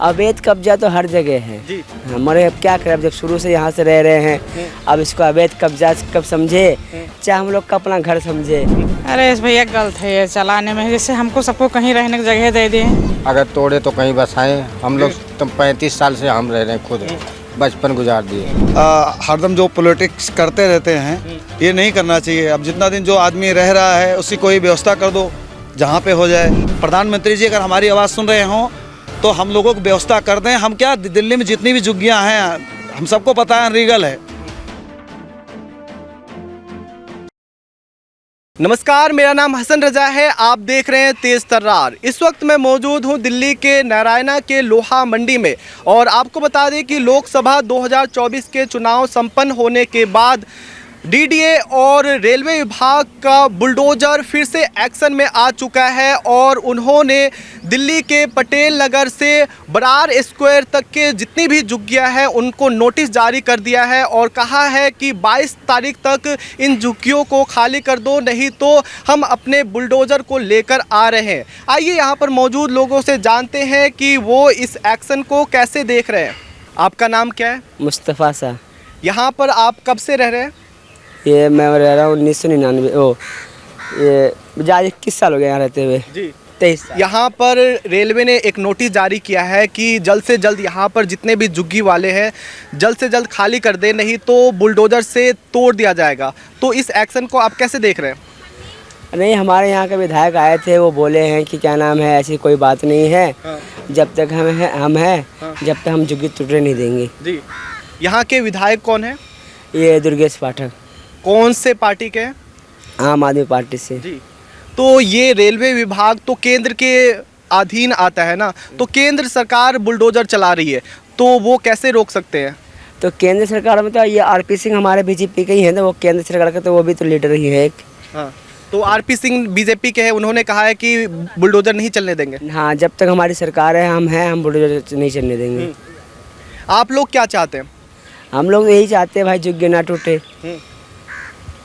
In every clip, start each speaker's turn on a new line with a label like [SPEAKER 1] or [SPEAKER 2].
[SPEAKER 1] अवैध कब्जा तो हर जगह है
[SPEAKER 2] जी।
[SPEAKER 1] हमारे। अब क्या करें, अब जब शुरू से यहाँ से रह रहे हैं, अब इसको अवैध कब्जा कब समझे, चाहे हम लोग का अपना घर समझे।
[SPEAKER 3] अरे इस भैया गलत है ये चलाने में, जैसे हमको सबको कहीं रहने की जगह दे दिए।
[SPEAKER 4] अगर तोड़े तो कहीं बसाएं। हम लोग तो 35 साल से हम रह रहे हैं, खुद बचपन गुजार दिए।
[SPEAKER 5] हरदम जो पॉलिटिक्स करते रहते हैं ये नहीं करना चाहिए। अब जितना दिन जो आदमी रह रहा है उसकी कोई व्यवस्था कर दो जहाँ पे हो जाए। प्रधानमंत्री जी अगर हमारी आवाज़ सुन रहे हों तो हम लोगों को व्यवस्था कर दें। हम क्या, दिल्ली में जितनी भी झुग्गियाँ हैं हम सबको पता है अनलीगल है।
[SPEAKER 2] नमस्कार, मेरा नाम हसन रजा है। आप देख रहे हैं तेज तर्रार। इस वक्त मैं मौजूद हूं दिल्ली के नारायणा के लोहा मंडी में और आपको बता दें कि लोकसभा 2024 के चुनाव संपन्न होने के बाद डीडीए और रेलवे विभाग का बुलडोजर फिर से एक्शन में आ चुका है और उन्होंने दिल्ली के पटेल नगर से बरार स्क्वायर तक के जितनी भी झुग्गियां हैं उनको नोटिस जारी कर दिया है और कहा है कि 22 तारीख तक इन झुग्गियों को खाली कर दो, नहीं तो हम अपने बुलडोजर को लेकर आ रहे हैं। आइए यहाँ पर मौजूद लोगों से जानते हैं कि वो इस एक्शन को कैसे देख रहे हैं। आपका नाम क्या है?
[SPEAKER 1] मुस्तफ़ा सा।
[SPEAKER 2] यहाँ पर आप कब से रह रहे हैं?
[SPEAKER 1] ये मैं रह रहा हूँ 1999। ये 21 साल हो गए यहाँ रहते हुए
[SPEAKER 2] जी।
[SPEAKER 1] 23 साल।
[SPEAKER 2] यहाँ पर रेलवे ने एक नोटिस जारी किया है कि जल्द से जल्द यहाँ पर जितने भी झुग्गी वाले हैं जल्द से जल्द खाली कर दे, नहीं तो बुलडोजर से तोड़ दिया जाएगा। तो इस एक्शन को आप कैसे देख रहे हैं?
[SPEAKER 1] नहीं, हमारे यहाँ के विधायक आए थे, वो बोले हैं कि क्या नाम है, ऐसी कोई बात नहीं है। जब तक हम हैं जब तक हम झुग्गी टूटने नहीं देंगे।
[SPEAKER 2] जी। यहाँ के विधायक कौन है?
[SPEAKER 1] ये दुर्गेश पाठक।
[SPEAKER 2] कौन से पार्टी के हैं?
[SPEAKER 1] आम आदमी पार्टी से।
[SPEAKER 2] जी। तो ये रेलवे विभाग तो केंद्र के अधीन आता है ना, तो केंद्र सरकार बुलडोजर चला रही है तो वो कैसे रोक सकते हैं?
[SPEAKER 1] तो केंद्र सरकार में तो ये आरपी सिंह हमारे बीजेपी के ही हैं, तो वो केंद्र सरकार के तो वो भी तो लीडर ही है एक।
[SPEAKER 2] हाँ, तो आरपी सिंह बीजेपी के हैं, उन्होंने कहा है कि बुलडोजर नहीं चलने देंगे।
[SPEAKER 1] हाँ, जब तक हमारी सरकार है हम बुलडोजर नहीं चलने देंगे।
[SPEAKER 2] आप लोग क्या चाहते हैं?
[SPEAKER 1] हम लोग यही चाहते हैं भाई, झुग्गी ना टूटे।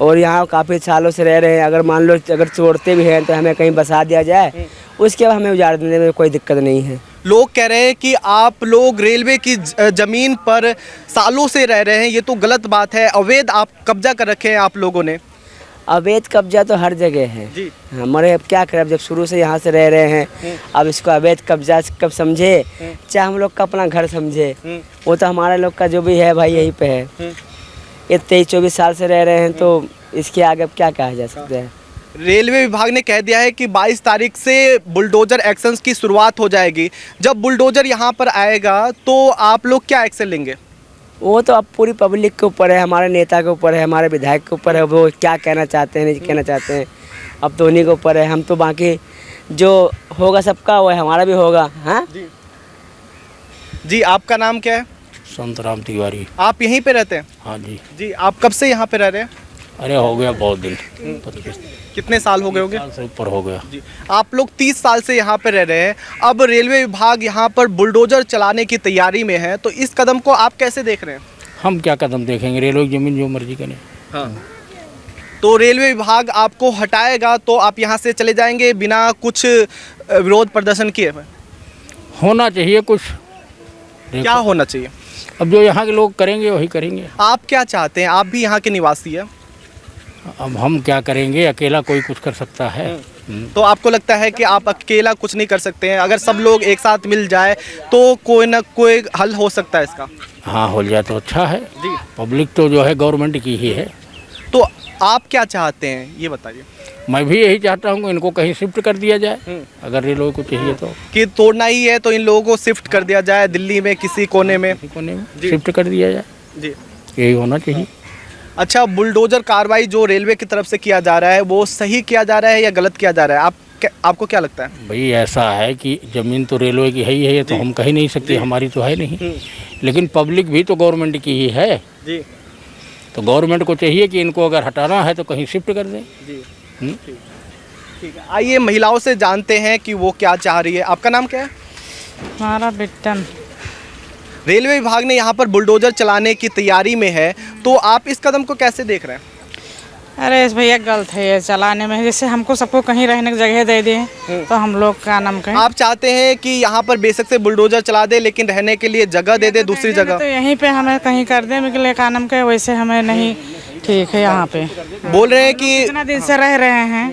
[SPEAKER 1] और यहाँ काफ़ी सालों से रह रहे हैं, अगर मान लो अगर तोड़ते भी हैं तो हमें कहीं बसा दिया जाए, उसके बाद हमें उजाड़ देने में कोई दिक्कत नहीं है।
[SPEAKER 2] लोग कह रहे हैं कि आप लोग रेलवे की ज़मीन पर सालों से रह रहे हैं, ये तो गलत बात है। अवैध आप कब्जा कर रखे हैं आप लोगों ने।
[SPEAKER 1] अवैध कब्जा तो हर जगह है
[SPEAKER 2] जी।
[SPEAKER 1] हमारे। अब क्या करें, अब जब शुरू से यहाँ से रह रहे हैं, अब इसको अवैध कब्जा कब समझे, चाहे हम लोग का अपना घर समझे। वो तो हमारे लोग का जो भी है भाई यहीं पे है। ये 23-24 साल से रह रहे हैं, तो इसके आगे अब क्या कहा जा सकता है।
[SPEAKER 2] रेलवे विभाग ने कह दिया है कि 22 तारीख से बुलडोजर एक्शंस की शुरुआत हो जाएगी। जब बुलडोजर यहाँ पर आएगा तो आप लोग क्या एक्शन लेंगे?
[SPEAKER 1] वो तो अब पूरी पब्लिक के ऊपर है, हमारे नेता के ऊपर है, हमारे विधायक के ऊपर है, वो क्या कहना चाहते हैं नहीं कहना चाहते हैं, अब तो उन्हीं के ऊपर है। हम तो बाकी जो होगा सबका वो हमारा भी होगा। हाँ
[SPEAKER 2] जी। आपका नाम क्या है?
[SPEAKER 6] संतराम तिवारी।
[SPEAKER 2] आप यहीं पे रहते हैं?
[SPEAKER 6] हाँ जी।
[SPEAKER 2] जी। आप कब से यहाँ पे रह रहे हैं?
[SPEAKER 6] अरे हो गया बहुत दिन, 25
[SPEAKER 2] कितने साल हो गए होंगे?
[SPEAKER 6] साल से ऊपर हो गया।
[SPEAKER 2] जी। आप लोग 30 साल से यहाँ पे रह रहे हैं। अब रेलवे विभाग यहाँ पर बुलडोजर चलाने की तैयारी में है, तो इस कदम को आप कैसे देख रहे हैं?
[SPEAKER 6] हम क्या कदम देखेंगे, रेलवे की जमीन जो मर्जी करें।
[SPEAKER 2] हाँ। तो रेलवे विभाग आपको हटाएगा तो आप यहाँ से चले जाएंगे बिना कुछ विरोध प्रदर्शन किए?
[SPEAKER 6] होना चाहिए कुछ।
[SPEAKER 2] क्या होना चाहिए?
[SPEAKER 6] अब जो यहाँ के लोग करेंगे वही करेंगे।
[SPEAKER 2] आप क्या चाहते हैं? आप भी यहाँ के निवासी हैं।
[SPEAKER 6] अब हम क्या करेंगे, अकेला कोई कुछ कर सकता है?
[SPEAKER 2] तो आपको लगता है कि आप अकेला कुछ नहीं कर सकते हैं? अगर सब लोग एक साथ मिल जाए तो कोई ना कोई हल हो सकता है इसका?
[SPEAKER 6] हाँ, हो जाए तो अच्छा है
[SPEAKER 2] जी।
[SPEAKER 6] पब्लिक तो जो है गवर्नमेंट की ही है।
[SPEAKER 2] तो आप क्या चाहते हैं ये बताइए?
[SPEAKER 6] मैं भी यही चाहता हूँ कि इनको कहीं शिफ्ट कर दिया जाए, अगर रेलवे को चाहिए तो।
[SPEAKER 2] कि तोड़ना ही है तो इन लोगों को शिफ्ट कर दिया जाए दिल्ली में किसी कोने में।
[SPEAKER 6] कोने में शिफ्ट कर दिया जाए
[SPEAKER 2] जी।
[SPEAKER 6] यही होना चाहिए।
[SPEAKER 2] अच्छा, बुलडोजर कार्रवाई जो रेलवे की तरफ से किया जा रहा है वो सही किया जा रहा है या गलत किया जा रहा है? आपको क्या लगता है?
[SPEAKER 6] भाई ऐसा है कि ज़मीन तो रेलवे की है ही है, ये तो हम कह ही नहीं सकते, हमारी तो है नहीं। लेकिन पब्लिक भी तो गवर्नमेंट की ही है
[SPEAKER 2] जी।
[SPEAKER 6] तो गवर्नमेंट को चाहिए कि इनको अगर हटाना है तो कहीं शिफ्ट कर दें।
[SPEAKER 2] जी। ठीक है, आइए महिलाओं से जानते हैं कि वो क्या चाह रही है। आपका नाम क्या है?
[SPEAKER 3] हमारा बिट्टन।
[SPEAKER 2] रेलवे विभाग ने यहाँ पर बुलडोजर चलाने की तैयारी में है, तो आप इस कदम को कैसे देख रहे हैं?
[SPEAKER 3] अरे इस भैया गलत है ये चलाने में, जैसे हमको सबको कहीं रहने की जगह दे दिए तो हम लोग का नाम कहें।
[SPEAKER 2] आप चाहते हैं कि यहाँ पर बेशक से बुलडोजर चला दे लेकिन रहने के लिए जगह दे दे दूसरी
[SPEAKER 3] तो
[SPEAKER 2] जगह।
[SPEAKER 3] यहीं पे हमें कहीं कर दे मिले का नाम कहे, वैसे हमें नहीं ठीक है यहाँ पे।
[SPEAKER 2] बोल रहे हैं कि
[SPEAKER 3] कितना दिन से रह रहे हैं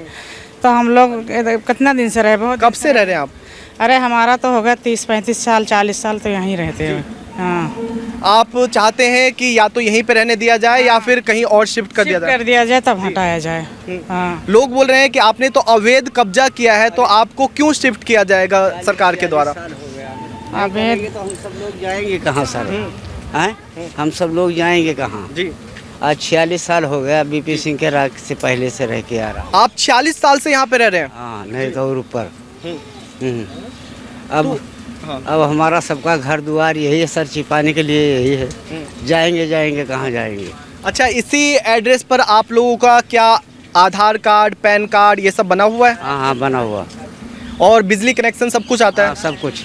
[SPEAKER 3] तो हम लोग कितना दिन से रहे, बहुत
[SPEAKER 2] कब से रह रहे हैं आप?
[SPEAKER 3] अरे हमारा तो हो गया 30-35 साल 40 साल तो यहीं रहते हैं। हाँ,
[SPEAKER 2] आप चाहते हैं कि या तो यहीं पे रहने दिया जाए या फिर कहीं और शिफ्ट कर दिया जाए?
[SPEAKER 3] कर दिया जाए तब हटाया जाए। हाँ,
[SPEAKER 2] लोग बोल रहे हैं कि आपने तो अवैध कब्जा किया है तो आपको क्यों शिफ्ट किया जाएगा सरकार के द्वारा?
[SPEAKER 3] अभी
[SPEAKER 1] तो हम सब लोग जाएंगे कहाँ सर? हैं? हम सब लोग जाएंगे कहाँ?
[SPEAKER 2] जी,
[SPEAKER 1] आज 46 साल हो गया बीपी सिंह के राज से पहले से रह के आ रहा हूँ।
[SPEAKER 2] आप 46 साल से यहाँ पे रह रहे हैं?
[SPEAKER 1] हाँ, नहीं तो और ऊपर। अब
[SPEAKER 2] हाँ।
[SPEAKER 1] अब हमारा सबका घर द्वार यही है सर, छिपाने के लिए यही है। जाएंगे कहाँ जाएंगे?
[SPEAKER 2] अच्छा, इसी एड्रेस पर आप लोगों का क्या आधार कार्ड, पैन कार्ड ये सब बना हुआ है
[SPEAKER 1] हाँ बना हुआ।
[SPEAKER 2] और बिजली कनेक्शन सब कुछ आता
[SPEAKER 1] हाँ,
[SPEAKER 2] है?
[SPEAKER 1] सब कुछ।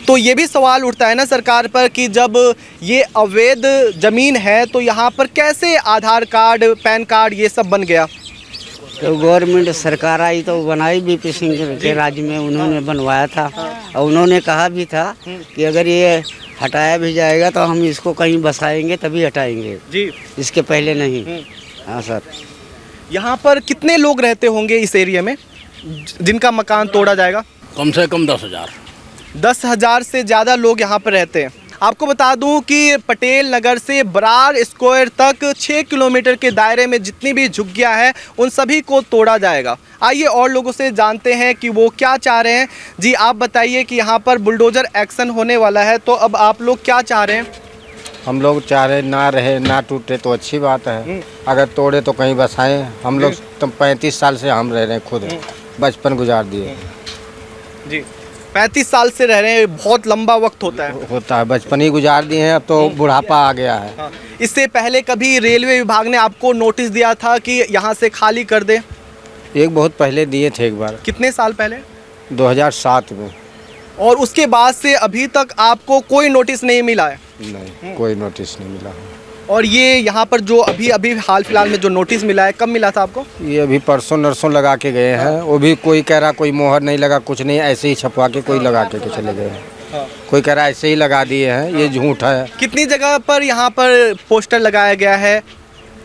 [SPEAKER 2] तो ये भी सवाल उठता है ना सरकार पर कि जब ये अवैध जमीन है तो यहाँ पर कैसे आधार कार्ड, पैन कार्ड ये सब बन गया?
[SPEAKER 1] तो गवर्नमेंट सरकार आई तो बनाई बीपी सिंह के राज्य में, उन्होंने बनवाया था। और उन्होंने कहा भी था कि अगर ये हटाया भी जाएगा तो हम इसको कहीं बसाएंगे तभी हटाएंगे,
[SPEAKER 2] जी,
[SPEAKER 1] इसके पहले नहीं। हाँ सर।
[SPEAKER 2] यहाँ पर कितने लोग रहते होंगे इस एरिया में जिनका मकान तोड़ा जाएगा?
[SPEAKER 6] कम से कम 10,000।
[SPEAKER 2] 10,000 से ज़्यादा लोग यहाँ पर रहते हैं। आपको बता दूं कि पटेल नगर से बरार स्क्वायर तक 6 किलोमीटर के दायरे में जितनी भी झुग्गियाँ हैं उन सभी को तोड़ा जाएगा। आइए और लोगों से जानते हैं कि वो क्या चाह रहे हैं। जी, आप बताइए कि यहाँ पर बुलडोजर एक्शन होने वाला है तो अब आप लोग क्या चाह रहे हैं?
[SPEAKER 4] हम लोग चाह रहे ना रहे ना टूटे तो अच्छी बात है, अगर तोड़े तो कहीं बसाएं। हम लोग तो 35 साल से हम रह रहे हैं, खुद बचपन गुजार दिए।
[SPEAKER 2] जी, 35 साल से रह रहे हैं, बहुत लंबा वक्त होता है।
[SPEAKER 4] बचपन ही गुजार दिए हैं, अब तो बुढ़ापा आ गया है।
[SPEAKER 2] हाँ। इससे पहले कभी रेलवे विभाग ने आपको नोटिस दिया था कि यहाँ से खाली कर दे?
[SPEAKER 4] एक बहुत पहले दिए थे, एक बार
[SPEAKER 2] कितने साल पहले?
[SPEAKER 4] 2007 में।
[SPEAKER 2] और उसके बाद से अभी तक आपको कोई नोटिस नहीं मिला है?
[SPEAKER 4] नहीं, कोई नोटिस नहीं मिला।
[SPEAKER 2] और ये यहाँ पर जो अभी अभी हाल फिलहाल में जो नोटिस मिला है, कब मिला था आपको?
[SPEAKER 4] ये अभी परसों नरसों लगा के गए हैं, वो भी कोई कह रहा कोई मोहर नहीं लगा, कुछ नहीं, ऐसे ही छपवा के कोई लगा के चले गए हैं। कोई कह रहा ऐसे ही लगा दिए हैं, ये झूठ है।
[SPEAKER 2] कितनी जगह पर यहाँ पर पोस्टर लगाया गया है?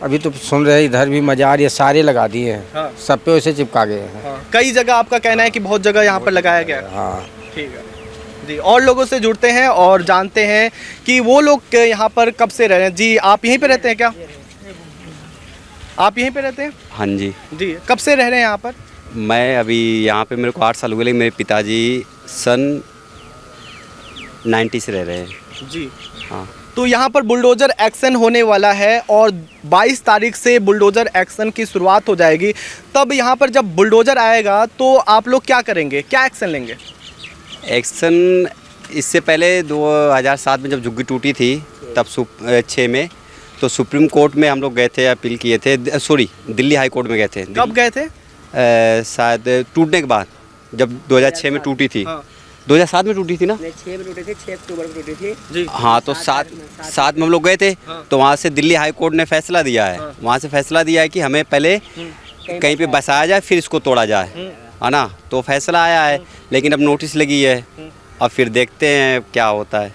[SPEAKER 4] अभी तो सुन रहे हैं इधर भी मजार, ये सारे लगा दिए हैं।
[SPEAKER 2] हाँ।
[SPEAKER 4] सब पे वैसे चिपका गए हैं।
[SPEAKER 2] कई जगह आपका कहना है कि बहुत जगह यहाँ पर लगाया गया है।
[SPEAKER 4] हाँ,
[SPEAKER 2] ठीक है जी, और लोगों से जुड़ते हैं और जानते हैं कि वो लोग यहाँ पर कब से रह रहे हैं। जी, आप यहीं पे रहते हैं क्या? आप यहीं पे रहते हैं?
[SPEAKER 7] हाँ जी,
[SPEAKER 2] जी, कब से रह रहे हैं यहाँ पर?
[SPEAKER 7] मैं अभी यहाँ पे मेरे को 8 साल हुए, लेकिन मेरे पिताजी सन 90 से रह रहे हैं।
[SPEAKER 2] जी,
[SPEAKER 7] हाँ।
[SPEAKER 2] तो यहाँ पर बुलडोज़र एक्शन होने वाला है और 22 तारीख से बुलडोज़र एक्शन की शुरुआत हो जाएगी। तब यहाँ पर जब बुलडोज़र आएगा तो आप लोग क्या करेंगे, क्या एक्शन लेंगे?
[SPEAKER 7] एक्शन इससे पहले 2007 में जब झुग्गी टूटी थी तब 6 में तो सुप्रीम कोर्ट में हम लोग गए थे, अपील किए थे, सॉरी दिल्ली हाई कोर्ट में गए थे।
[SPEAKER 2] कब गए थे?
[SPEAKER 7] शायद टूटने के बाद, जब 2006 में टूटी थी।
[SPEAKER 2] हाँ।
[SPEAKER 7] 2007 में टूटी थी ना?
[SPEAKER 1] 6 में टूटी थी, 6 अक्टूबर को टूटी थी।
[SPEAKER 2] जी,
[SPEAKER 7] हाँ, तो 7 में हम लोग गए थे। तो वहाँ से दिल्ली हाई कोर्ट ने फैसला दिया है, वहाँ से फैसला दिया है कि हमें पहले कहीं पे बसाया जाए फिर इसको तोड़ा जाए, है ना? तो फैसला आया है, लेकिन अब नोटिस लगी है, अब फिर देखते हैं क्या होता है।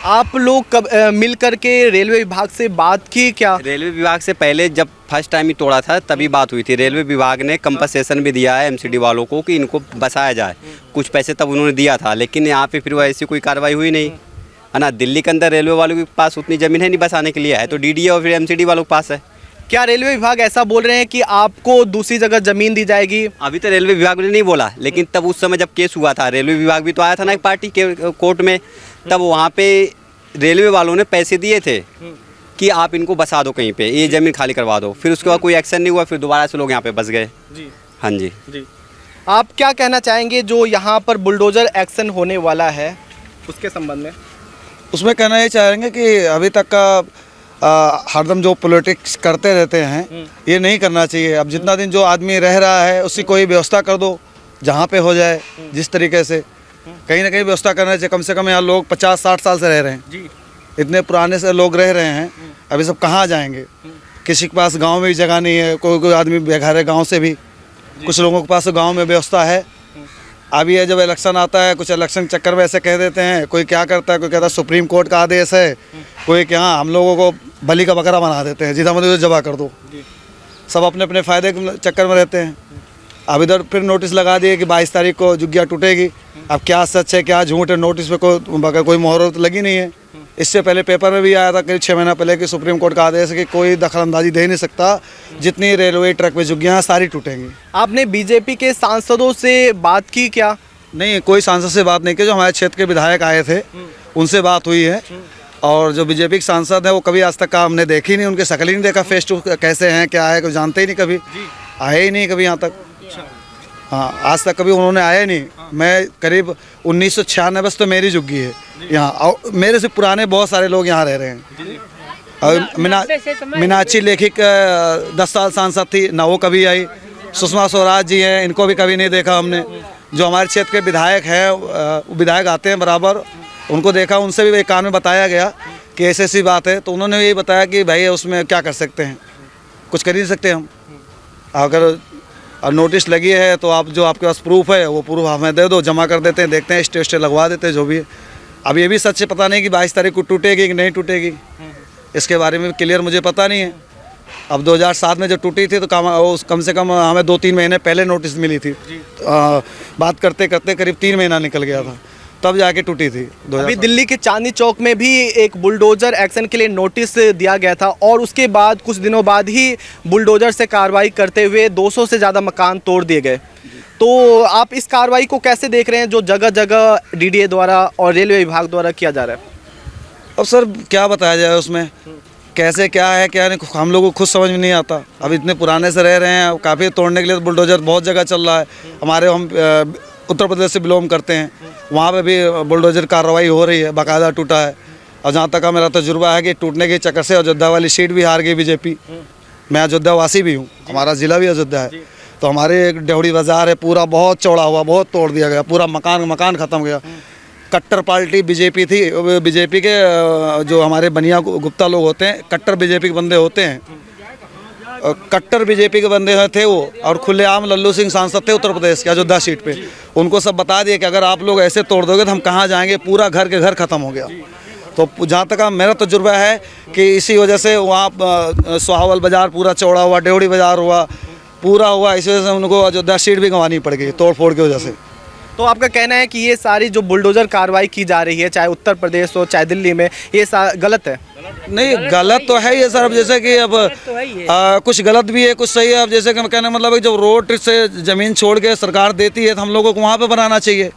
[SPEAKER 2] आप लोग कब मिल करके रेलवे विभाग से बात की क्या?
[SPEAKER 7] रेलवे विभाग से पहले जब फर्स्ट टाइम ही तोड़ा था तभी बात हुई थी। रेलवे विभाग ने कंपनसेशन भी दिया है एमसीडी वालों को कि इनको बसाया जाए, कुछ पैसे तब उन्होंने दिया था, लेकिन यहाँ पे फिर वो ऐसी कोई कार्रवाई हुई नहीं, है ना? दिल्ली के अंदर रेलवे वालों के पास उतनी ज़मीन है नहीं बसाने के लिए, है तो डीडीए और फिर एमसीडी वालों के पास है।
[SPEAKER 2] क्या रेलवे विभाग ऐसा बोल रहे हैं कि आपको दूसरी जगह ज़मीन दी जाएगी?
[SPEAKER 7] अभी तो रेलवे विभाग ने नहीं बोला, लेकिन तब उस समय जब केस हुआ था रेलवे विभाग भी तो आया था ना एक पार्टी के कोर्ट में, तब वहाँ पे रेलवे वालों ने पैसे दिए थे कि आप इनको बसा दो कहीं पे, ये ज़मीन खाली करवा दो। फिर उसके बाद कोई एक्शन नहीं हुआ, फिर दोबारा से लोग यहाँ पे बस गए।
[SPEAKER 2] जी,
[SPEAKER 7] हाँ जी।
[SPEAKER 2] जी, आप क्या कहना चाहेंगे जो यहाँ पर बुलडोज़र एक्शन होने वाला है उसके संबंध में?
[SPEAKER 5] उसमें कहना ये चाहेंगे कि अभी तक का हरदम जो पॉलिटिक्स करते रहते हैं ये नहीं करना चाहिए। अब जितना दिन जो आदमी रह रहा है उसकी कोई व्यवस्था कर दो, जहाँ पे हो जाए जिस तरीके से, कहीं ना कहीं व्यवस्था करना चाहिए। कम से कम यहाँ लोग 50-60 साल से रह रहे हैं,
[SPEAKER 2] जी,
[SPEAKER 5] इतने पुराने से लोग रह रहे हैं, अभी सब कहाँ जाएंगे? किसी के पास गांव में भी जगह नहीं है, कोई कोई आदमी बेघर है गांव से भी, कुछ लोगों के पास गांव में व्यवस्था है। अभी ये जब इलेक्शन आता है, कुछ इलेक्शन चक्कर में ऐसे कह देते हैं, कोई क्या करता है, कोई कहता है सुप्रीम कोर्ट का आदेश है, कोई क्या हम लोगों को बलि का बकरा बना देते हैं, जितना मतलब जबा कर दो। सब अपने अपने फ़ायदे के चक्कर में रहते हैं। अब इधर फिर नोटिस लगा दिए कि 22 तारीख को जुग्गिया टूटेगी। अब क्या सच है क्या झूठ है, नोटिस पे कोई मोहर तो लगी नहीं है। इससे पहले पेपर में भी आया था करीब 6 महीना पहले कि सुप्रीम कोर्ट का आदेश है कि कोई दखलंदाजी दे नहीं सकता, जितनी रेलवे ट्रैक पे जुग्गियाँ सारी टूटेंगी।
[SPEAKER 2] आपने बीजेपी के सांसदों से बात की क्या?
[SPEAKER 5] नहीं, कोई सांसद से बात नहीं की। जो हमारे क्षेत्र के विधायक आए थे उनसे बात हुई है, और जो बीजेपी के सांसद है वो कभी आज तक का हमने देखी नहीं, उनके शक्ल ही नहीं देखा, फेस टू कैसे हैं क्या है, कोई जानते ही नहीं, कभी आए ही नहीं कभी यहाँ तक। हाँ, आज तक कभी उन्होंने आए नहीं। मैं करीब 1996 से तो मेरी जुग्गी है यहाँ, और मेरे से पुराने बहुत सारे लोग यहाँ रह रहे हैं। और मीनाक्षी लेखिक 10 साल सांसद थी ना, वो कभी आई। सुषमा स्वराज जी हैं, इनको भी कभी नहीं देखा हमने। जो हमारे क्षेत्र के विधायक हैं, विधायक आते हैं बराबर, उनको देखा। उनसे भी एक कान में बताया गया कि ऐसी बात है, तो उन्होंने यही बताया कि भाई उसमें क्या कर सकते हैं, कुछ कर ही नहीं सकते हम। अगर नोटिस लगी है तो आप जो आपके पास प्रूफ है वो प्रूफ हमें दे दो, जमा कर देते हैं, देखते हैं स्टे लगवा देते हैं जो भी है। अब ये भी सच से पता नहीं कि 22 तारीख को टूटेगी कि नहीं टूटेगी, इसके बारे में क्लियर मुझे पता नहीं है। अब 2007 में जब टूटी थी तो कम से कम हमें 2-3 महीने पहले नोटिस मिली थी। बात करते करते करीब 3 महीना निकल गया था, तब जाके टूटी थी।
[SPEAKER 2] अभी दिल्ली के चांदनी चौक में भी एक बुलडोजर एक्शन के लिए नोटिस दिया गया था, और उसके बाद कुछ दिनों बाद ही बुलडोजर से कार्रवाई करते हुए 200 से ज़्यादा मकान तोड़ दिए गए। तो आप इस कार्रवाई को कैसे देख रहे हैं जो जगह जगह डीडीए द्वारा और रेलवे विभाग द्वारा किया जा रहा है?
[SPEAKER 5] अब सर क्या बताया जाए उसमें, कैसे क्या है क्या नहीं, हम लोगों को खुद समझ में नहीं आता। अब इतने पुराने से रह रहे हैं, काफ़ी तोड़ने के लिए बुलडोजर बहुत जगह चल रहा है। हमारे हम उत्तर प्रदेश से बिलोंग करते हैं, वहाँ पे भी बुलडोजर कार्रवाई हो रही है, बाकायदा टूटा है। और जहाँ तक का मेरा तजुर्बा है कि टूटने के चक्कर से अयोध्या वाली सीट भी हार गई बीजेपी। मैं अयोध्या वासी भी हूँ, हमारा ज़िला भी अयोध्या है। तो हमारे एक डेवड़ी बाज़ार है, पूरा बहुत चौड़ा हुआ, बहुत तोड़ दिया गया, पूरा मकान ख़त्म गया। कट्टर पार्टी बीजेपी थी, बीजेपी के जो हमारे बनिया गुप्ता लोग होते हैं, कट्टर बीजेपी के बंदे होते हैं, कट्टर बीजेपी के बंदे थे वो। और खुलेआम लल्लू सिंह सांसद थे उत्तर प्रदेश के अयोध्या सीट पे, उनको सब बता दिए कि अगर आप लोग ऐसे तोड़ दोगे तो हम कहाँ जाएंगे, पूरा घर के घर ख़त्म हो गया। तो जहाँ तक मेरा तजुर्बा है कि इसी वजह से वहाँ सुहावल बाज़ार पूरा चौड़ा हुआ, डेवड़ी बाज़ार हुआ, पूरा हुआ, इसी वजह से उनको अयोध्या सीट भी गंवानी पड़ गई तोड़ फोड़ की वजह से।
[SPEAKER 2] तो आपका कहना है कि ये सारी जो बुलडोजर कार्रवाई की जा रही है, चाहे उत्तर प्रदेश हो चाहे दिल्ली में, ये गलत है?
[SPEAKER 5] नहीं, गलत तो है ये सर। अब जैसे कि अब कुछ गलत भी है, कुछ सही है। अब जैसे कि मैं कहने मतलब है, जब रोड से ज़मीन छोड़ के सरकार देती है तो हम लोगों को वहाँ पे बनाना चाहिए।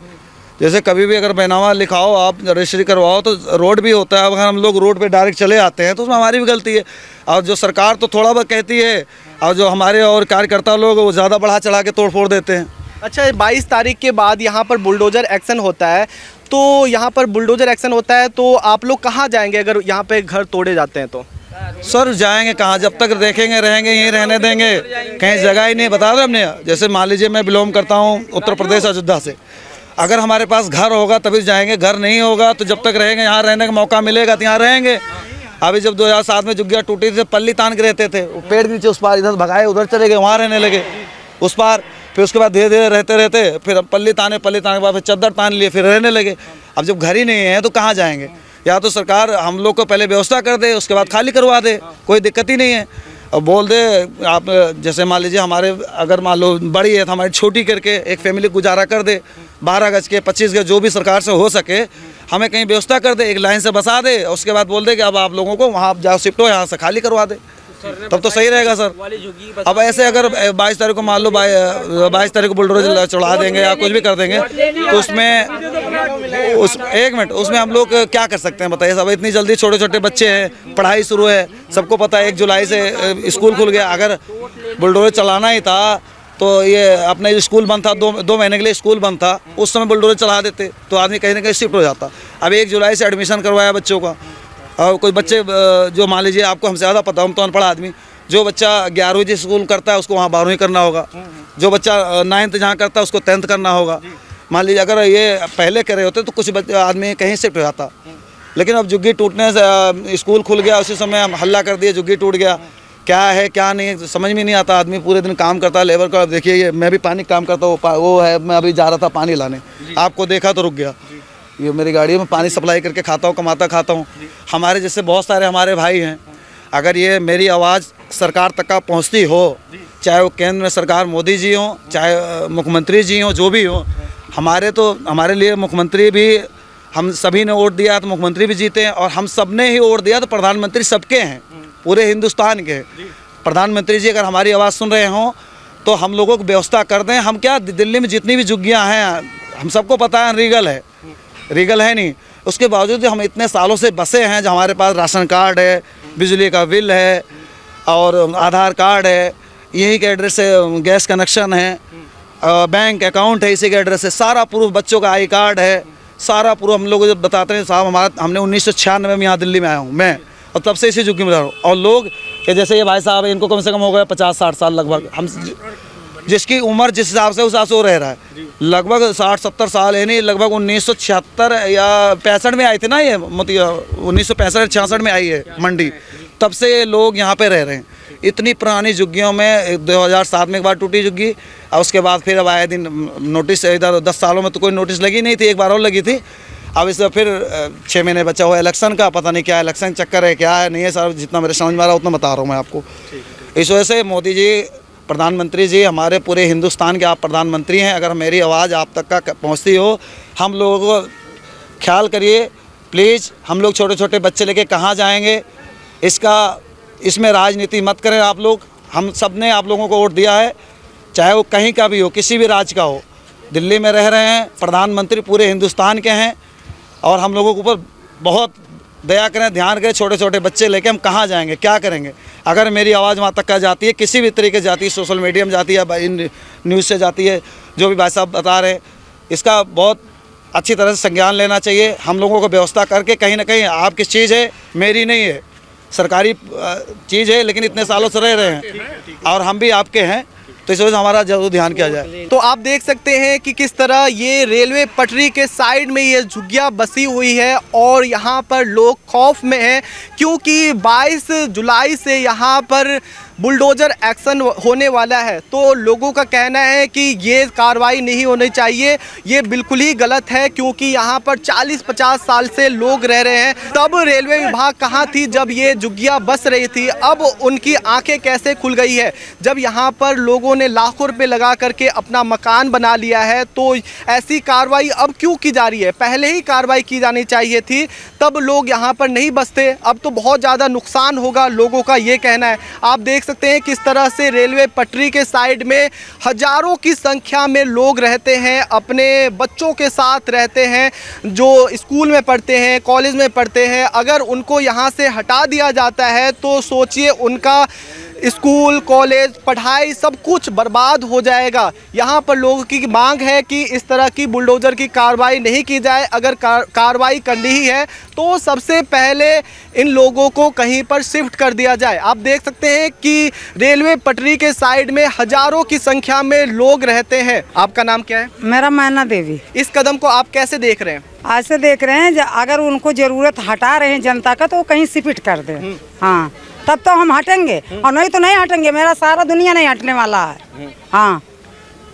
[SPEAKER 5] जैसे कभी भी अगर बैनामा लिखाओ, आप रजिस्ट्री करवाओ तो रोड भी होता है। अब अगर हम लोग रोड पे डायरेक्ट चले आते हैं तो उसमें हमारी भी गलती है। और जो सरकार तो थोड़ा बहुत कहती है, और जो हमारे और कार्यकर्ता लोग वो ज़्यादा बढ़ा चढ़ा के तोड़ फोड़ देते हैं।
[SPEAKER 2] अच्छा, 22 तारीख के बाद यहाँ पर बुलडोजर एक्शन होता है, तो यहाँ पर बुलडोजर एक्शन होता है तो आप लोग कहाँ जाएंगे अगर यहाँ पे घर तोड़े जाते हैं तो?
[SPEAKER 5] सर जाएंगे कहाँ, जब तक देखेंगे रहेंगे, यहीं रहने देंगे, कहीं जगह ही नहीं। बता रहे हमने, जैसे मान लीजिए मैं बिलोंग करता हूँ उत्तर प्रदेश अयोध्या से, अगर हमारे पास घर होगा तभी जाएंगे, घर नहीं होगा तो जब तक रहेंगे, यहाँ रहने का मौका मिलेगा तो यहाँ रहेंगे। अभी जब 2007 में जुग्गिया टूटी थी, पल्ली तान के रहते थे, वो पेड़ के नीचे उस पार, इधर भगाए उधर चले गए, वहाँ रहने लगे उस पार। फिर उसके बाद धीरे धीरे रहते रहते फिर पल्ली ताने के बाद फिर चद्दर तान लिए, फिर रहने लगे। अब जब घर ही नहीं है तो कहाँ जाएंगे? या तो सरकार हम लोग को पहले व्यवस्था कर दे, उसके बाद खाली करवा दे, कोई दिक्कत ही नहीं है। अब बोल दे आप, जैसे मान लीजिए हमारे अगर मान लो बड़ी है तो हमारी छोटी करके एक फैमिली गुजारा कर दे, 12 गज के 25 गज जो भी सरकार से हो सके, हमें कहीं व्यवस्था कर दे, एक लाइन से बसा दे, उसके बाद बोल दे कि अब आप लोगों को वहाँ जाओ शिफ्ट हो, यहाँ से खाली करवा दे, तब तो सही रहेगा सर। अब ऐसे अगर 22 तारीख को मान लो 22 तारीख को बुलडोजर चढ़ा देंगे या कुछ भी कर देंगे तो उसमें एक मिनट उसमें हम लोग क्या कर सकते हैं बताइए साहब? इतनी जल्दी छोटे छोटे बच्चे हैं, पढ़ाई शुरू है, सबको पता है 1 जुलाई से स्कूल खुल गया। अगर बुलडोजर चलाना ही था तो ये अपने स्कूल बंद था, 2 महीने के लिए स्कूल बंद था, उस समय बुलडोजर चला देते तो आदमी कहीं ना कहीं शिफ्ट हो जाता। अब 1 जुलाई से एडमिशन करवाया बच्चों का, और कोई बच्चे जो मान लीजिए आपको हमसे ज़्यादा पता, हम तो अनपढ़ आदमी, जो बच्चा 11वीं जिस स्कूल करता है उसको वहाँ 12वीं करना होगा, जो बच्चा 9th जहाँ करता है उसको 10th करना होगा। मान लीजिए अगर ये पहले करे होते तो कुछ आदमी कहीं शिफ्ट हो जाता, लेकिन अब जुग्गी टूटने से स्कूल खुल गया, उसी समय हम हल्ला कर दिए, जुग्गी टूट गया, क्या है क्या नहीं है समझ में नहीं आता। आदमी पूरे दिन काम करता है लेबर का। अब देखिए ये मैं भी पानी काम करता हूँ, वो है मैं अभी जा रहा था पानी लाने, आपको देखा तो रुक गया। ये मेरी गाड़ी में पानी सप्लाई करके खाता हूँ, कमाता खाता हूँ। हमारे जैसे बहुत सारे हमारे भाई हैं, अगर ये मेरी आवाज़ सरकार तक का पहुँचती हो, चाहे वो केंद्र में सरकार मोदी जी हों, चाहे मुख्यमंत्री जी हों, जो भी हो, हमारे लिए मुख्यमंत्री भी हम सभी ने वोट दिया तो मुख्यमंत्री भी जीते हैं, और हम सब ने ही वोट दिया तो प्रधानमंत्री सबके हैं, पूरे हिंदुस्तान के। प्रधानमंत्री जी अगर हमारी आवाज़ सुन रहे हों तो हम लोगों को व्यवस्था कर दें। हम क्या दिल्ली में जितनी भी झुग्गियाँ हैं हम सबको पता है रीगल है नहीं, उसके बावजूद हम इतने सालों से बसे हैं। जो हमारे पास राशन कार्ड है, बिजली का बिल है और आधार कार्ड है, यही के एड्रेस से गैस कनेक्शन है, बैंक अकाउंट है इसी के एड्रेस से, सारा प्रूफ, बच्चों का आई कार्ड है, सारा प्रूफ हम लोग जब बताते हैं साहब हमने 1996 में यहाँ दिल्ली में आया हूँ मैं, और तब से इसी झुग्गी में रह रहा हूँ। और लोग कि जैसे ये भाई साहब इनको कम से कम हो गए 50-60 साल लगभग, हम जिसकी उम्र जिस हिसाब से उस हिसाब से वो रह रहा है, लगभग 60-70 साल है नहीं, लगभग 1976 या 65 में आई थी ना ये 1965-66 में आई है मंडी, तब से लोग यहाँ पे रह रहे हैं। इतनी पुरानी झुग्गियों में 2007 में एक बार टूटी झुग्गी, और उसके बाद फिर अब आए दिन नोटिस, इधर 10 सालों में तो कोई नोटिस लगी नहीं थी, एक बार और लगी थी। अब इस फिर 6 महीने बचा हुआ इलेक्शन का, पता नहीं क्या इलेक्शन चक्कर है क्या है नहीं है सर, जितना मेरे समझ में आ रहा है उतना बता रहा हूँ मैं आपको। इस वजह से मोदी जी, प्रधानमंत्री जी, हमारे पूरे हिंदुस्तान के आप प्रधानमंत्री हैं, अगर मेरी आवाज़ आप तक का पहुँचती हो, हम लोगों को ख्याल करिए प्लीज़। हम लोग छोटे छोटे बच्चे लेके कहाँ जाएंगे, इसमें राजनीति मत करें आप लोग। हम सब ने आप लोगों को वोट दिया है, चाहे वो कहीं का भी हो, किसी भी राज्य का हो। दिल्ली में रह रहे हैं, प्रधानमंत्री पूरे हिंदुस्तान के हैं, और हम लोगों के ऊपर बहुत दया करें, ध्यान करें। छोटे छोटे बच्चे लेके हम कहाँ जाएंगे, क्या करेंगे? अगर मेरी आवाज़ वहाँ तक का जाती है, किसी भी तरीके से जाती है, सोशल मीडिया में जाती है, इन न्यूज़ से जाती है, जो भी भाई साहब बता रहे हैं, इसका बहुत अच्छी तरह से संज्ञान लेना चाहिए। हम लोगों को व्यवस्था करके, कहीं ना कहीं आपकी चीज़ है, मेरी नहीं है, सरकारी चीज़ है, लेकिन इतने सालों से रह रहे हैं और हम भी आपके हैं, तो इस वजह से हमारा जरूर ध्यान किया जाए।
[SPEAKER 2] तो आप देख सकते हैं कि किस तरह ये रेलवे पटरी के साइड में ये झुग्गियाँ बसी हुई है, और यहाँ पर लोग खौफ में हैं, क्योंकि 22 जुलाई से यहाँ पर बुलडोज़र एक्शन होने वाला है। तो लोगों का कहना है कि ये कार्रवाई नहीं होनी चाहिए, ये बिल्कुल ही गलत है, क्योंकि यहाँ पर 40-50 साल से लोग रह रहे हैं। तब रेलवे विभाग कहाँ थी जब ये झुग्गियाँ बस रही थी? अब उनकी आंखें कैसे खुल गई है जब यहाँ पर लोगों ने लाखों रुपए लगा करके अपना मकान बना लिया है? तो ऐसी कार्रवाई अब क्यों की जा रही है? पहले ही कार्रवाई की जानी चाहिए थी, तब लोग यहाँ पर नहीं बसते। अब तो बहुत ज़्यादा नुकसान होगा, लोगों का ये कहना है। आप देख सकते हैं किस तरह से रेलवे पटरी के साइड में हजारों की संख्या में लोग रहते हैं, अपने बच्चों के साथ रहते हैं, जो स्कूल में पढ़ते हैं, कॉलेज में पढ़ते हैं। अगर उनको यहाँ से हटा दिया जाता है तो सोचिए उनका स्कूल, कॉलेज, पढ़ाई सब कुछ बर्बाद हो जाएगा। यहाँ पर लोगों की मांग है कि इस तरह की बुलडोज़र की कार्रवाई नहीं की जाए। अगर कार्रवाई करनी ही है तो सबसे पहले इन लोगों को कहीं पर शिफ्ट कर दिया जाए। आप देख सकते हैं कि रेलवे पटरी के साइड में हजारों की संख्या में लोग रहते हैं। आपका नाम क्या है?
[SPEAKER 3] मेरा मैना देवी।
[SPEAKER 2] इस कदम को आप कैसे देख रहे हैं?
[SPEAKER 3] ऐसे देख रहे हैं अगर उनको जरूरत हटा रहे हैं जनता का, तो वो कहीं शिफ्ट कर दे। हाँ, तब तो हम हटेंगे, और नहीं तो नहीं हटेंगे। मेरा सारा दुनिया नहीं हटने वाला है। हाँ,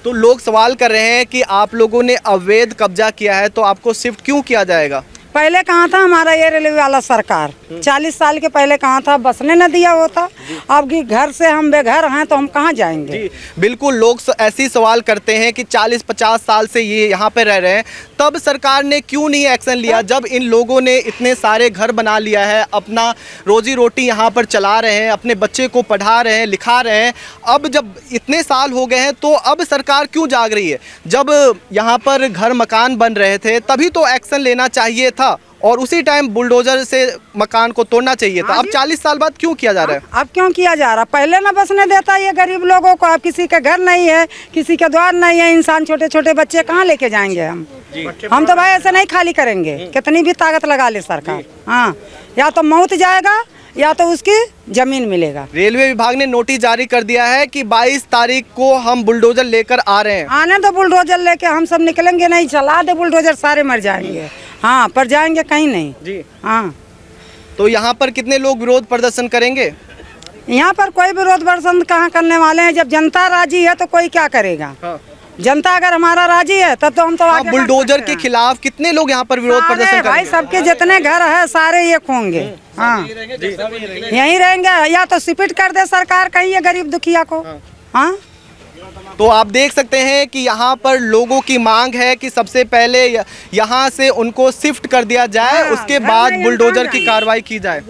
[SPEAKER 2] तो लोग सवाल कर रहे हैं कि आप लोगों ने अवैध कब्जा किया है, तो आपको शिफ्ट क्यों किया जाएगा?
[SPEAKER 3] पहले कहाँ था हमारा ये रेलवे वाला सरकार? 40 साल के पहले कहाँ था? बसने न दिया होता। अब कि घर से हम बेघर हैं तो हम कहाँ जाएंगे?
[SPEAKER 2] जी बिल्कुल, लोग ऐसी सवाल करते हैं कि 40-50 साल से ये यहाँ पे रह रहे हैं, तब सरकार ने क्यों नहीं एक्शन लिया? जब इन लोगों ने इतने सारे घर बना लिया है, अपना रोजी रोटी यहाँ पर चला रहे हैं, अपने बच्चे को पढ़ा रहे हैं, लिखा रहे हैं, अब जब इतने साल हो गए हैं तो अब सरकार क्यों जाग रही है? जब यहाँ पर घर मकान बन रहे थे तभी तो एक्शन लेना चाहिए था, और उसी टाइम बुलडोजर से मकान को तोड़ना चाहिए था। अब 40 साल बाद क्यों किया जा रहा है?
[SPEAKER 3] अब क्यों किया जा रहा है? पहले ना बसने देता ये गरीब लोगों को। अब किसी का घर नहीं है, किसी का द्वार नहीं है, इंसान छोटे छोटे बच्चे कहाँ लेके जाएंगे हम तो भाई ऐसे नहीं खाली करेंगे, कितनी भी ताकत लगा ले सरकार। हाँ, या तो मौत जाएगा या तो उसकी जमीन मिलेगा।
[SPEAKER 2] रेलवे विभाग ने नोटिस जारी कर दिया है कि 22 तारीख को हम बुलडोजर लेकर आ रहे हैं।
[SPEAKER 3] आने तो बुलडोजर लेके हम सब निकलेंगे, नहीं चला दे बुलडोजर सारे मर जाएंगे। हाँ, पर जाएंगे कहीं नहीं जी। हाँ,
[SPEAKER 2] तो यहाँ पर कितने लोग विरोध प्रदर्शन करेंगे?
[SPEAKER 3] यहाँ पर कोई विरोध प्रदर्शन कहाँ करने वाले हैं? जब जनता राजी है तो कोई क्या करेगा?
[SPEAKER 2] हाँ।
[SPEAKER 3] जनता अगर हमारा राजी है तब तो हम तो आगे बढ़
[SPEAKER 2] बुलडोजर
[SPEAKER 3] सकते
[SPEAKER 2] के
[SPEAKER 3] हैं।
[SPEAKER 2] खिलाफ कितने लोग यहाँ पर विरोध
[SPEAKER 3] सारे
[SPEAKER 2] प्रदर्शन
[SPEAKER 3] भाई
[SPEAKER 2] करेंगे?
[SPEAKER 3] सबके जितने घर है सारे ये होंगे। हाँ यहीं रहेंगे, या तो सिपिट कर दे सरकार कहीं ये गरीब दुखिया को। हाँ
[SPEAKER 2] तो आप देख सकते हैं कि यहाँ पर लोगों की मांग है कि सबसे पहले यहाँ से उनको शिफ्ट कर दिया जाए,
[SPEAKER 3] हाँ,
[SPEAKER 2] उसके
[SPEAKER 3] घर
[SPEAKER 2] बाद
[SPEAKER 3] में
[SPEAKER 2] बुलडोजर
[SPEAKER 3] इंसान
[SPEAKER 2] की कार्रवाई की जाए।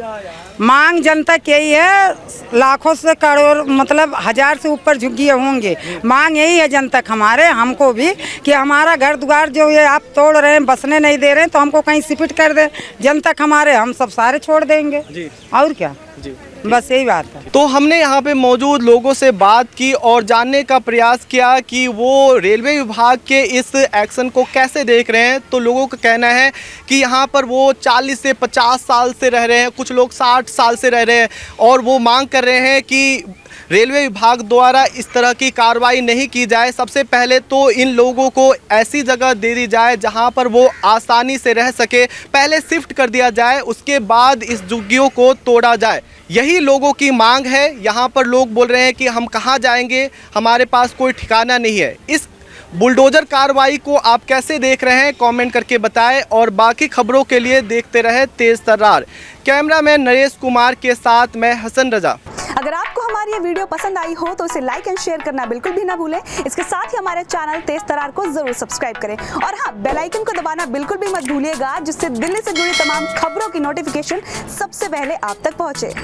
[SPEAKER 3] मांग जनता की यही है, लाखों से करोड़ मतलब 1000 से ऊपर झुग्गिए होंगे। मांग यही है जनता हमारे हमको भी कि हमारा घर द्वार जो ये आप तोड़ रहे हैं, बसने नहीं दे रहे हैं, तो हमको कहीं शिफ्ट कर दे जनता हमारे, हम सब सारे छोड़ देंगे। और क्या बस यही बात है।
[SPEAKER 2] तो हमने यहाँ पे मौजूद लोगों से बात की और जानने का प्रयास किया कि वो रेलवे विभाग के इस एक्शन को कैसे देख रहे हैं। तो लोगों का कहना है कि यहाँ पर वो 40 से 50 साल से रह रहे हैं, कुछ लोग 60 साल से रह रहे हैं और वो मांग कर रहे हैं कि रेलवे विभाग द्वारा इस तरह की कार्रवाई नहीं की जाए। सबसे पहले तो इन लोगों को ऐसी जगह दे दी जाए जहां पर वो आसानी से रह सके, पहले शिफ्ट कर दिया जाए, उसके बाद इस झुग्गियों को तोड़ा जाए। यही लोगों की मांग है। यहाँ पर लोग बोल रहे हैं कि हम कहाँ जाएंगे, हमारे पास कोई ठिकाना नहीं है। इस बुलडोजर कार्रवाई को आप कैसे देख रहे हैं कमेंट करके बताएं और बाकी खबरों के लिए देखते रहे तेज तर्रार। कैमरामैन नरेश कुमार के साथ मैं हसन रजा।
[SPEAKER 8] अगर आपको हमारी ये वीडियो पसंद आई हो तो इसे लाइक एंड शेयर करना बिल्कुल भी ना भूलें। इसके साथ ही हमारे चैनल तेज तर्रार को जरूर सब्सक्राइब करें और हाँ, बेल आइकन को दबाना बिल्कुल भी मत भूलिएगा, जिससे दिल्ली से जुड़ी तमाम खबरों की नोटिफिकेशन सबसे पहले आप तक पहुंचे।